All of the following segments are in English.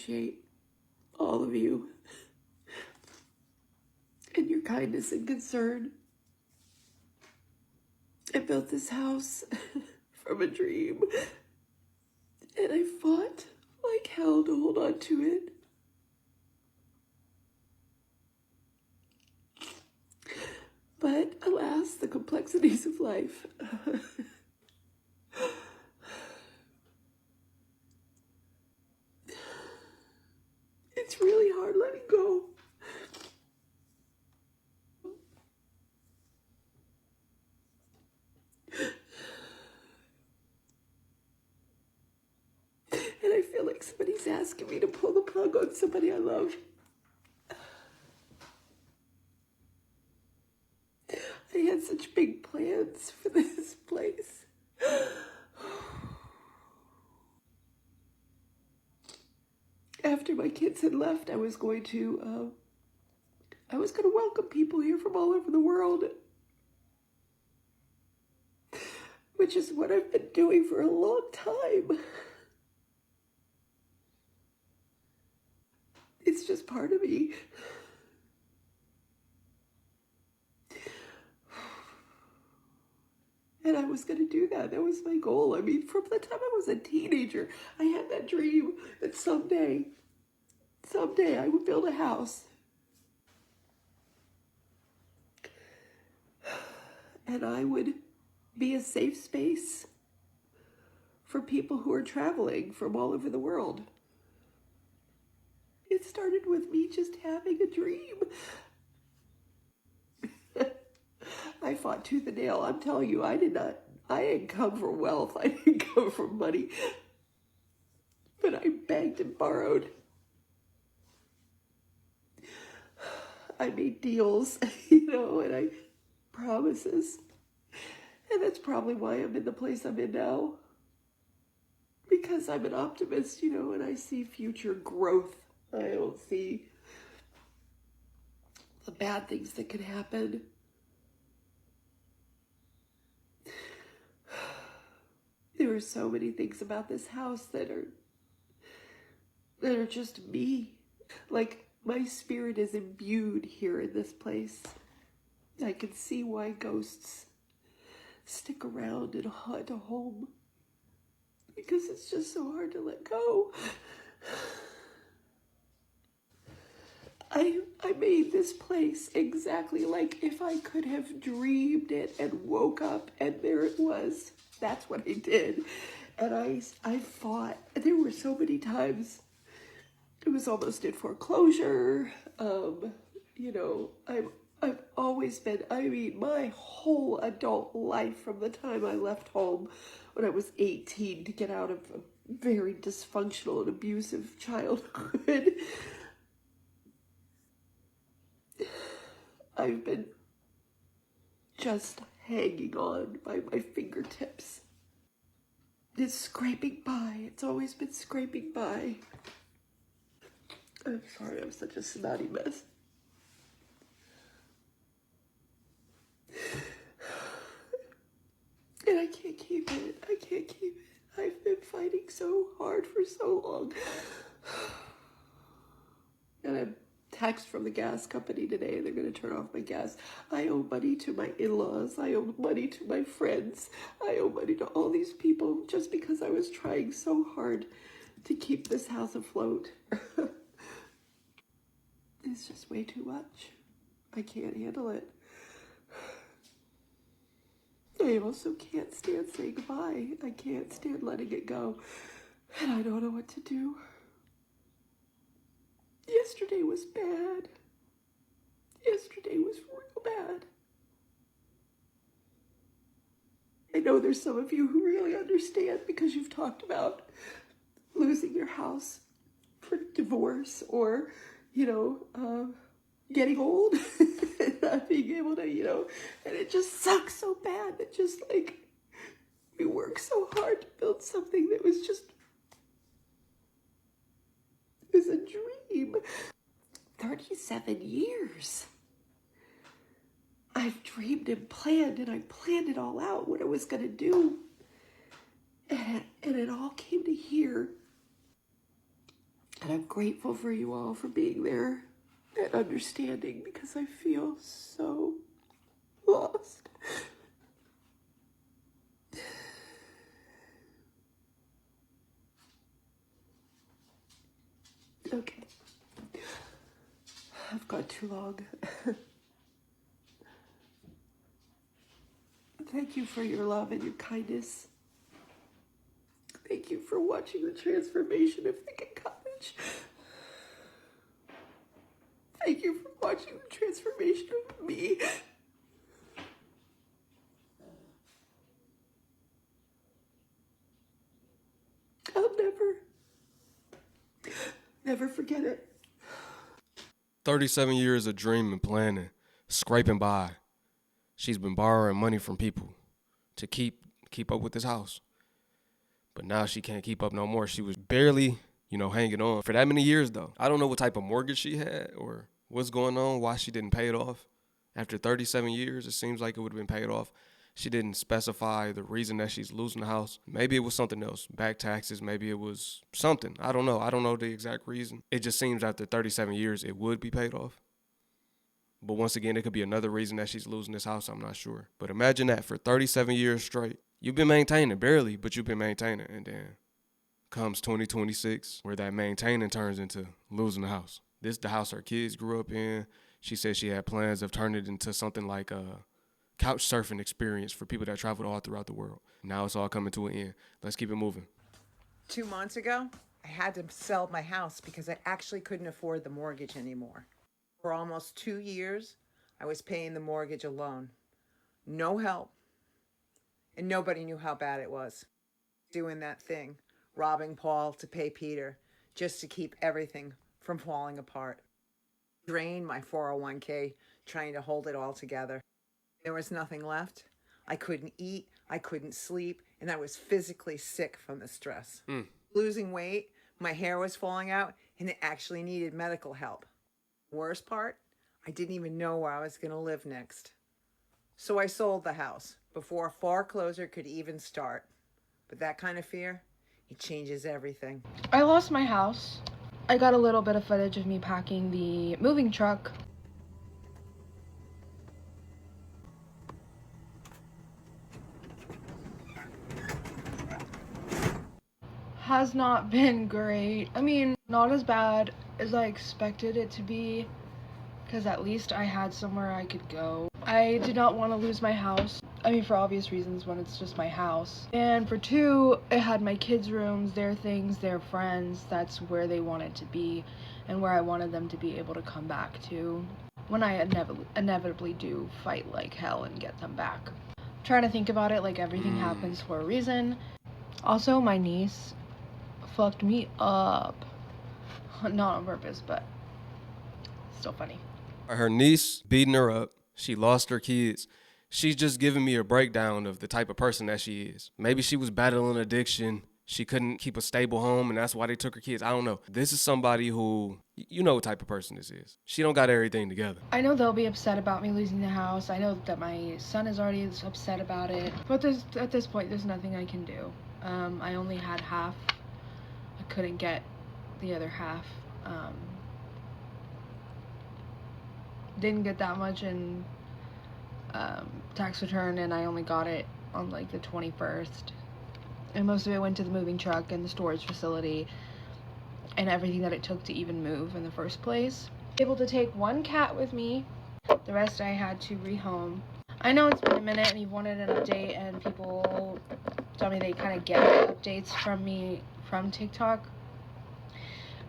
appreciate all of you and your kindness and concern. I built this house from a dream, and I fought like hell to hold on to it. But alas, the complexities of life. It's really hard letting go. And I feel like somebody's asking me to pull the plug on somebody I love. I had such big plans for this place. After my kids had left, I was going to welcome people here from all over the world, which is what I've been doing for a long time. It's just part of me. And I was going to do that. That was my goal. I mean, from the time I was a teenager, I had that dream that someday I would build a house. And I would be a safe space for people who are traveling from all over the world. It started with me just having a dream. I fought tooth and nail. I'm telling you, I didn't come for wealth. I didn't come for money. But I begged and borrowed. I made deals, and I promises. And that's probably why I'm in the place I'm in now. Because I'm an optimist, and I see future growth. I don't see the bad things that could happen. There are so many things about this house that are just me. Like, my spirit is imbued here in this place. I can see why ghosts stick around and haunt a home. Because it's just so hard to let go. I made this place exactly like if I could have dreamed it and woke up and there it was. That's what I did. And I fought. There were so many times it was almost in foreclosure. I've always been, my whole adult life from the time I left home when I was 18 to get out of a very dysfunctional and abusive childhood. I've been just hanging on by my fingertips. It's scraping by. It's always been scraping by. I'm sorry, I'm such a snotty mess. And I can't keep it. I can't keep it. I've been fighting so hard for so long. And I text from the gas company today. They're going to turn off my gas. I owe money to my in-laws. I owe money to my friends. I owe money to all these people just because I was trying so hard to keep this house afloat. It's just way too much. I can't handle it. I also can't stand saying goodbye. I can't stand letting it go. And I don't know what to do. Yesterday was bad. Yesterday was real bad. I know there's some of you who really understand because you've talked about losing your house for divorce or, getting old and not being able to, and it just sucks so bad that just like we worked so hard to build something that was just, it was a dream. 37 years. I've dreamed and I planned it all out, what I was going to do. And it all came to here. And I'm grateful for you all for being there and understanding, because I feel so lost. Okay. I've gone too long. Thank you for your love and your kindness. Thank you for watching the transformation of Thicket Cottage. Thank you for watching the transformation of me. I'll never forget it. 37 years of dreaming, planning, scraping by. She's been borrowing money from people to keep up with this house. But now she can't keep up no more. She was barely, hanging on for that many years though. I don't know what type of mortgage she had or what's going on, why she didn't pay it off. After 37 years, it seems like it would have been paid off. She didn't specify the reason that she's losing the house. Maybe it was something else, back taxes. Maybe it was something. I don't know. I don't know the exact reason. It just seems after 37 years, it would be paid off. But once again, it could be another reason that she's losing this house. I'm not sure. But imagine that for 37 years straight. You've been maintaining, barely, but you've been maintaining. And then comes 2026, where that maintaining turns into losing the house. This the house her kids grew up in. She said she had plans of turning it into something like a couch surfing experience for people that traveled all throughout the world. Now it's all coming to an end. Let's keep it moving. 2 months ago, I had to sell my house because I actually couldn't afford the mortgage anymore. For almost 2 years, I was paying the mortgage alone. No help. And nobody knew how bad it was. Doing that thing, robbing Paul to pay Peter, just to keep everything from falling apart. Drained my 401k, trying to hold it all together. There was nothing left. I couldn't eat, I couldn't sleep, and I was physically sick from the stress. Losing weight, my hair was falling out, and it actually needed medical help. Worst part, I didn't even know where I was going to live next. So I sold the house before a foreclosure could even start. But that kind of fear, it changes everything. I lost my house. I got a little bit of footage of me packing the moving truck. Has not been great. I mean, not as bad as I expected it to be, because at least I had somewhere I could go. I did not want to lose my house. I mean, for obvious reasons, when it's just my house. And for two, it had my kids' rooms, their things, their friends. That's where they wanted to be and where I wanted them to be able to come back to when I inevitably do fight like hell and get them back. I'm trying to think about it like everything happens for a reason. Also, my niece fucked me up. Not on purpose, but still funny. Her niece beating her up. She lost her kids. She's just giving me a breakdown of the type of person that she is. Maybe she was battling addiction. She couldn't keep a stable home, and that's why they took her kids. I don't know. This is somebody who, you know what type of person this is. She don't got everything together. I know they'll be upset about me losing the house. I know that my son is already upset about it. But at this point, there's nothing I can do. I only had half. I couldn't get the other half. Didn't get that much in tax return, and I only got it on like the 21st. And most of it went to the moving truck and the storage facility and everything that it took to even move in the first place. Able to take one cat with me. The rest I had to rehome. I know it's been a minute and you've wanted an update, and people tell me they kind of get updates from me from TikTok.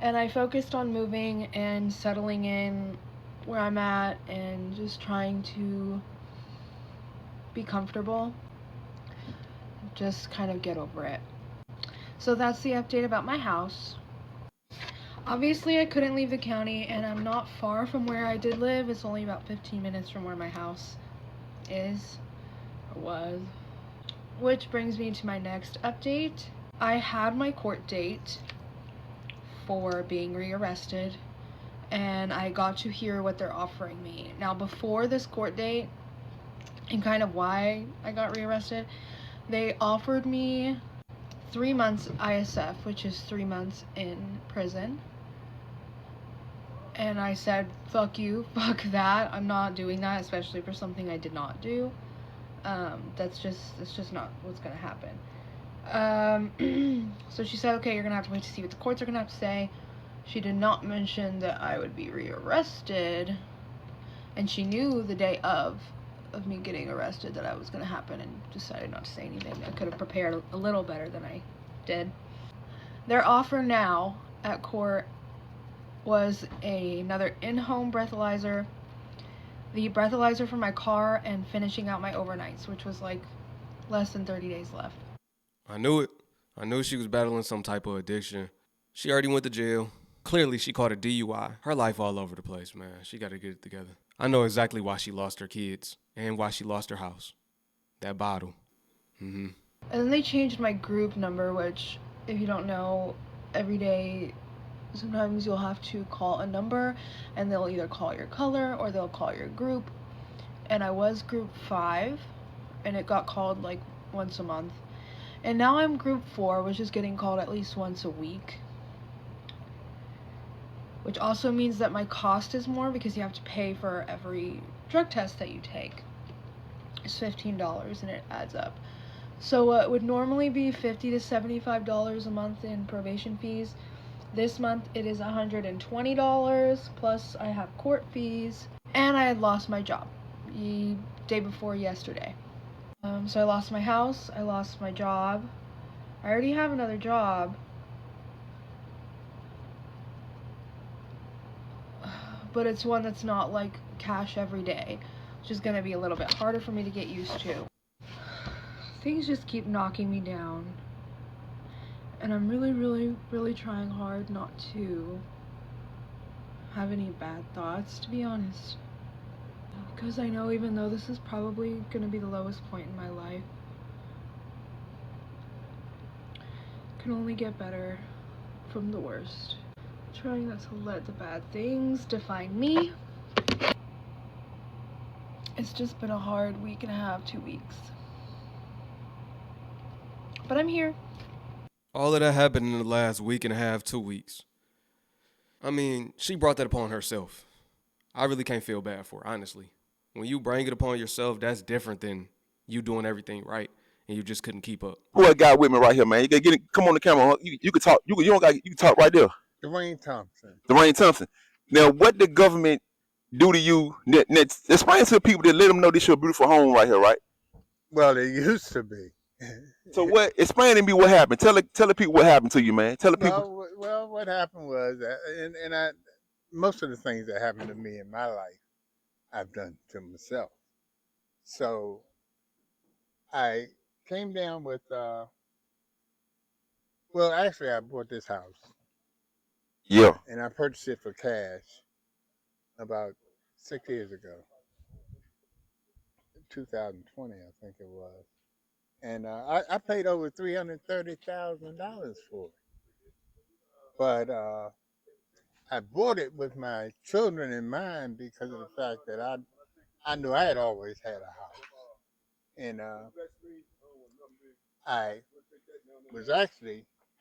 And I focused on moving and settling in where I'm at and just trying to be comfortable. Just kind of get over it. So that's the update about my house. Obviously I couldn't leave the county, and I'm not far from where I did live. It's only about 15 minutes from where my house is or was. Which brings me to my next update. I had my court date for being rearrested, and I got to hear what they're offering me. Now, before this court date, and kind of why I got rearrested, they offered me 3 months ISF, which is 3 months in prison, And I said, fuck you, fuck that. I'm not doing that, especially for something I did not do. That's just not what's gonna happen. So she said, okay, you're gonna have to wait to see what the courts are gonna have to say. She did not mention that I would be rearrested, and she knew the day of me getting arrested that was gonna happen, and decided not to say anything. I could have prepared a little better than I did. Their offer now at court was another in-home breathalyzer, the breathalyzer for my car, and finishing out my overnights, which was like less than 30 days left. I knew it. I knew she was battling some type of addiction. She already went to jail. Clearly, she caught a DUI. Her life all over the place, man. She got to get it together. I know exactly why she lost her kids and why she lost her house. That bottle. And then they changed my group number, which, if you don't know, every day sometimes you'll have to call a number, and they'll either call your color or they'll call your group. And I was group 5, and it got called like once a month. And now I'm group 4, which is getting called at least once a week. Which also means that my cost is more because you have to pay for every drug test that you take. It's $15 and it adds up. So what would normally be $50 to $75 a month in probation fees, this month it is $120, plus I have court fees, and I had lost my job the day before yesterday. So I lost my house, I lost my job. I already have another job, but it's one that's not like cash every day, which is going to be a little bit harder for me to get used to. Things just keep knocking me down, and I'm really trying hard not to have any bad thoughts, to be honest, because I know even though this is probably going to be the lowest point in my life, it can only get better from the worst. I'm trying not to let the bad things define me. It's just been a hard week and a half, 2 weeks. But I'm here. All of that happened in the last week and a half, 2 weeks. I mean, she brought that upon herself. I really can't feel bad for her, honestly. When you bring it upon yourself, that's different than you doing everything right and you just couldn't keep up. Who I got with me right here, man? You gotta get it, come on the camera. Huh? You can talk. You don't got. You can talk right there. Dwayne Thompson. Dwayne Thompson. Now, what the government do to you? Explain to the people that let them know this your beautiful home right here, right? Well, it used to be. So what? Explain to me what happened. Tell the people what happened to you, man. Tell the people. Well, what happened was, most of the things that happened to me in my life, I've done to myself. So I came down with, actually, I bought this house. Yeah. And I purchased it for cash about 6 years ago. 2020, I think it was. And I paid over $330,000 for it. But I bought it with my children in mind because of the fact that I knew I had always had a house. And I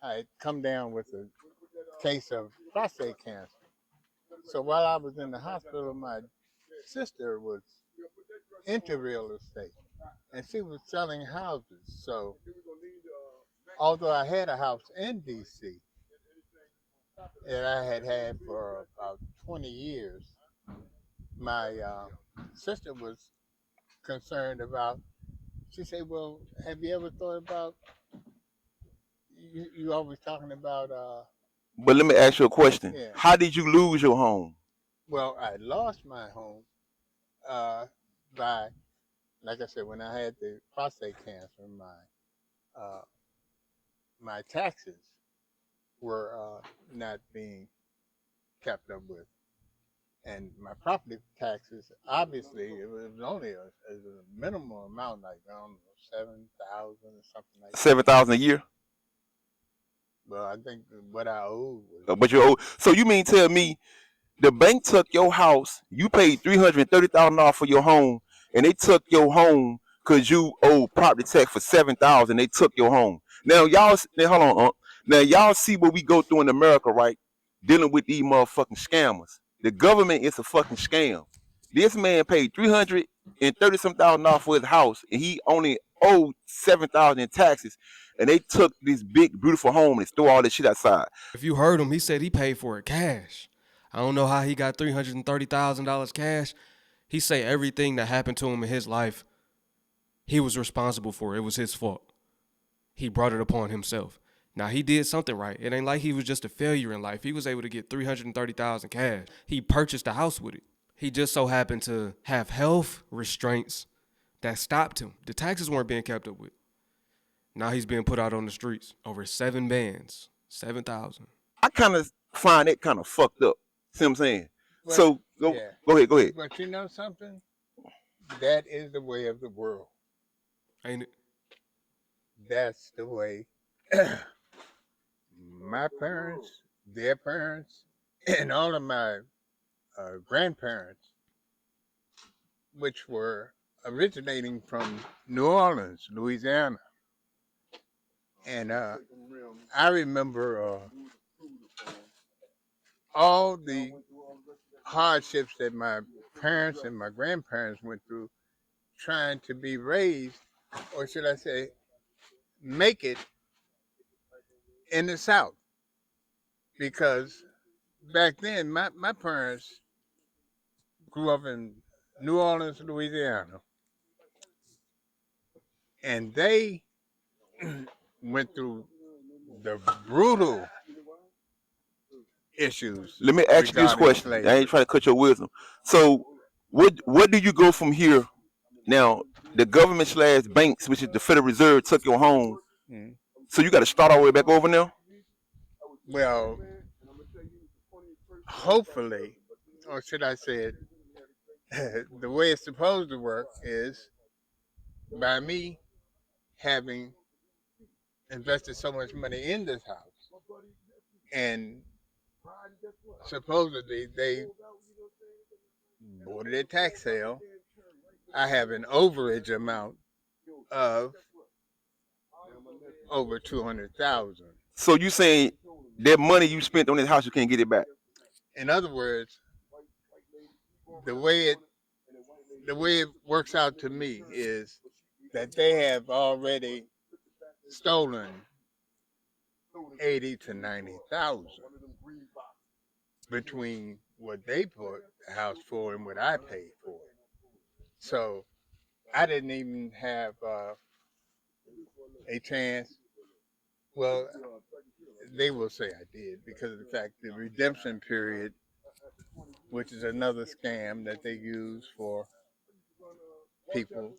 had come down with a case of prostate cancer. So while I was in the hospital, my sister was into real estate and she was selling houses. So although I had a house in DC that I had for about 20 years, my sister was concerned about, she said, well, have you ever thought about, you always talking about... But let me ask you a question. Yeah. How did you lose your home? Well, I lost my home by, like I said, when I had the prostate cancer, my taxes were not being kept up with. And my property taxes, obviously, it was only a minimal amount, like, I don't know, 7,000 or something like that. 7,000 a year? Well, I think what I owed was... But you owe. So you mean tell me the bank took your house, you paid $330,000 for your home, and they took your home because you owe property tax for $7,000. They took your home. Now hold on. Now y'all see what we go through in America, right? Dealing with these motherfucking scammers. The government is a fucking scam. This man paid $330,000 for his house, and he only owed $7,000 in taxes. And they took this big, beautiful home and threw all this shit outside. If you heard him, he said he paid for it cash. I don't know how he got $330,000 cash. He say everything that happened to him in his life, he was responsible for. It was his fault. He brought it upon himself. Now, he did something right. It ain't like he was just a failure in life. He was able to get $330,000 cash. He purchased a house with it. He just so happened to have health restraints that stopped him. The taxes weren't being kept up with. Now he's being put out on the streets over 7 bands, 7,000. I kind of find it kind of fucked up. See what I'm saying? But, So go ahead. But you know something? That is the way of the world. Ain't it? That's the way my parents, their parents, and all of my grandparents, which were originating from New Orleans, Louisiana. And I remember all the hardships that my parents and my grandparents went through trying to be raised, or should I say, make it in the South. Because back then, my parents grew up in New Orleans, Louisiana. And they went through the brutal issues. Let me ask you this question. Slavery. I ain't trying to cut your wisdom. So, what do you go from here? Now, the government / banks, which is the Federal Reserve, took your home. Mm. So you got to start all the way back over now? Well, hopefully, or should I say it, the way it's supposed to work is by me having invested so much money in this house, and supposedly they boarded a tax sale. I have an overage amount of over 200,000. So you saying that money you spent on this house, you can't get it back? In other words, the way it works out to me is that they have already stolen 80 to 90,000 between what they put the house for and what I paid for it. So I didn't even have a chance. Well, they will say I did because of the fact the redemption period, which is another scam that they use for people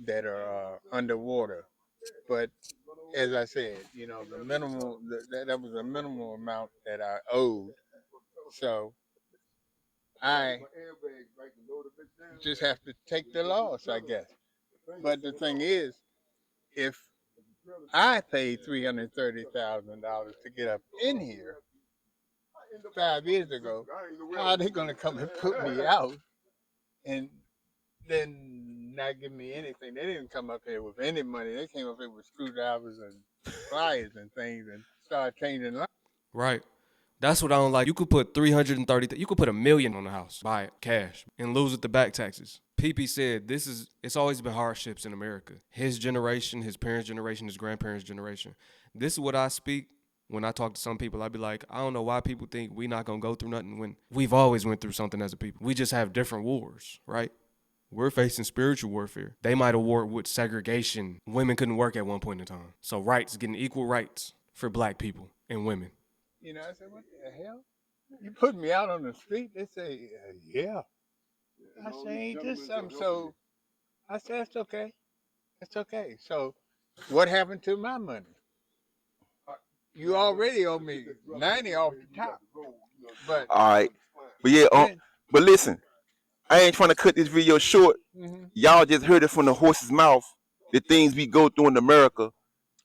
that are underwater. But as I said, the minimal that was a minimal amount that I owed. So I just have to take the loss, I guess. But the thing is, if I paid $330,000 to get up in here 5 years ago, how are they going to come and put me out and then not give me anything? They didn't come up here with any money. They came up here with screwdrivers and pliers and things and started changing lives. Right. That's what I don't like. You could put 330. You could put $1 million on the house, buy it cash, and lose it to back taxes. PP said it's always been hardships in America. His generation, his parents' generation, his grandparents' generation. This is what I speak when I talk to some people. I be like, I don't know why people think we not gonna go through nothing when we've always went through something as a people. We just have different wars, right? We're facing spiritual warfare. They might have warred with segregation. Women couldn't work at one point in time. So rights, getting equal rights for black people and women. I said, what the hell? You put me out on the street? They say, yeah. I say, ain't this something? So I said, it's okay. It's okay. So what happened to my money? You already owe me 90 off the top. But all right. But yeah, but listen, I ain't trying to cut this video short. Mm-hmm. Y'all just heard it from the horse's mouth. The things we go through in America.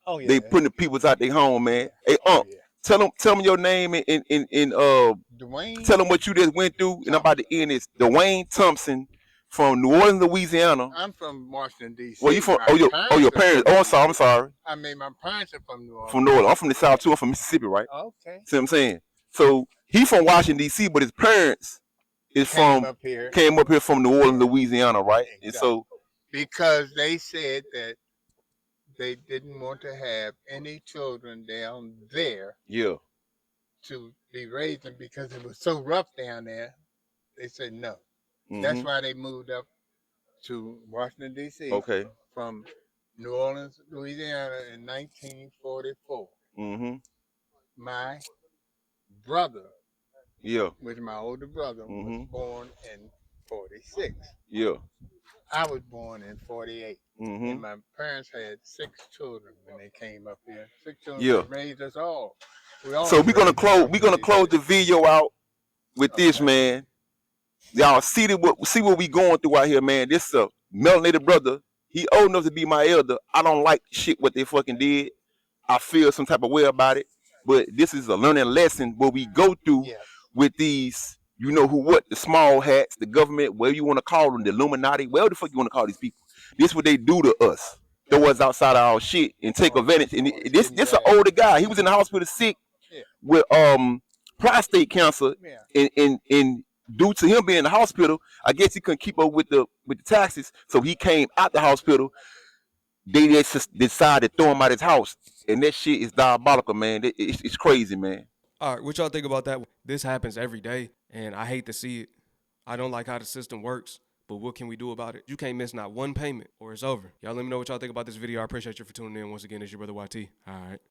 Oh yeah. They putting the peoples out their home, man. Hey, yeah. Tell them your name and Dwayne. Tell them what you just went through, and I'm about to end this. Dwayne Thompson from New Orleans, Louisiana. I'm from Washington D.C. Well, you from? Your parents. Oh, I'm sorry. I mean, my parents are from New Orleans. From New Orleans. I'm from the South too. I'm from Mississippi, right? Okay. See what I'm saying? So he from Washington D.C., but his parents is Came from up here. came up here from New Orleans, Louisiana, right? And Exactly. so Because they said that they didn't want to have any children down there yeah, to be raising because it was so rough down there. They said no. That's why they moved up to Washington, D.C. okay, from New Orleans, Louisiana in 1944. My brother, yeah, which my older brother, was born in 46. yeah, I was born in 48. mm-hmm. And my parents had 6 children when they came up here. 6 children. Yeah. They raised us all. We all So we're gonna raised close. We're gonna close the approximately video out with this, Okay. man. Y'all see what we going through out here, man. This melanated brother. He old enough to be my elder. I don't like shit what they fucking did. I feel some type of way about it. But this is a learning lesson where we go through Yes. with these, you know who what, the small hats, the government, whatever you want to call them, the Illuminati, whatever the fuck you want to call these people. This what they do to us. Throw us outside of our shit and take advantage. And this an older guy. He was in the hospital sick Yeah. with prostate cancer, Yeah. and due to him being in the hospital, I guess he couldn't keep up with the taxes, so he came out the hospital. They just decided to throw him out his house, and that shit is diabolical, man. It's crazy, man. All right, what y'all think about that? This happens every day, and I hate to see it. I don't like how the system works, but what can we do about it? You can't miss not one payment, or it's over. Y'all let me know what y'all think about this video. I appreciate you for tuning in. Once again, it's your brother YT. All right.